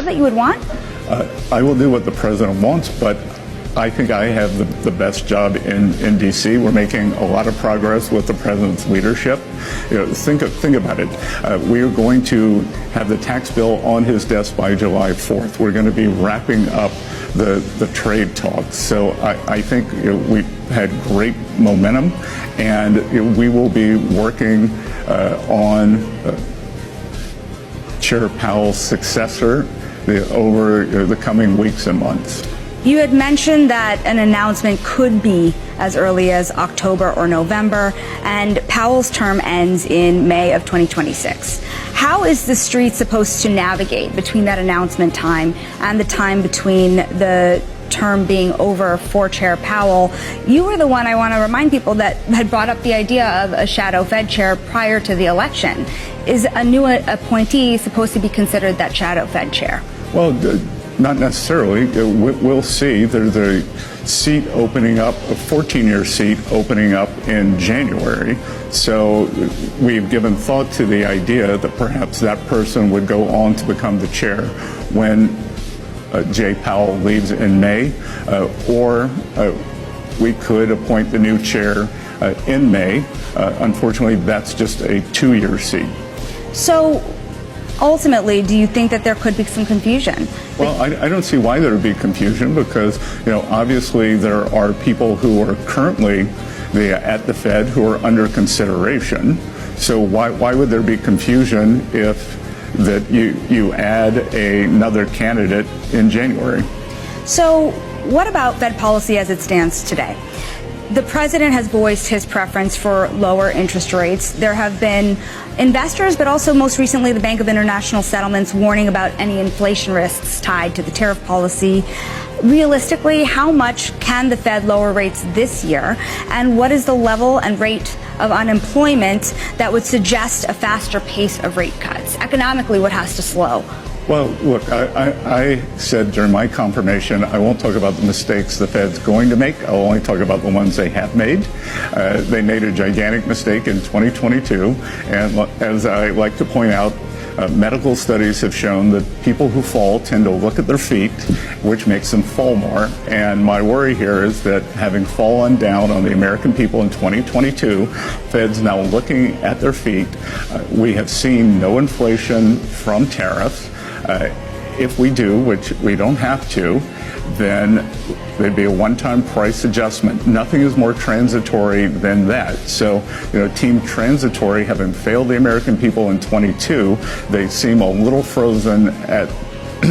that you would want? I will do what the president wants, but I think I have the best job in D.C. We're making a lot of progress with the president's leadership. Think about it. We are going to have the tax bill on his desk by July 4th. We're going to be wrapping up the trade talks. So I think we've had great momentum, and we will be working on Chair Powell's successor over the coming weeks and months. You had mentioned that an announcement could be as early as October or November, and Powell's term ends in May of 2026. How is the street supposed to navigate between that announcement time and the time between the term being over for Chair Powell? You were the one, I want to remind people, that had brought up the idea of a shadow Fed chair prior to the election. Is a new appointee supposed to be considered that shadow Fed chair? Well, not necessarily. We'll see. There's a seat opening up, a 14-year seat opening up in January. So we've given thought to the idea that perhaps that person would go on to become the chair when Jay Powell leaves in May, or we could appoint the new chair in May. Unfortunately, that's just a 2-year seat. So ultimately, do you think that there could be some confusion? Well, I don't see why there would be confusion, because, obviously there are people who are currently at the Fed who are under consideration. So why would there be confusion if that you add another candidate in January? So what about Fed policy as it stands today? The president has voiced his preference for lower interest rates. There have been investors, but also most recently the Bank of International Settlements, warning about any inflation risks tied to the tariff policy. Realistically, how much can the Fed lower rates this year? And what is the level and rate of unemployment that would suggest a faster pace of rate cuts? Economically, what has to slow? Well, look, I said during my confirmation, I won't talk about the mistakes the Fed's going to make. I'll only talk about the ones they have made. They made a gigantic mistake in 2022. And as I like to point out, medical studies have shown that people who fall tend to look at their feet, which makes them fall more. And my worry here is that, having fallen down on the American people in 2022, Fed's now looking at their feet. We have seen no inflation from tariffs. If we do, which we don't have to, then there'd be a one-time price adjustment. Nothing is more transitory than that. So, Team Transitory, having failed the American people in 22, they seem a little frozen at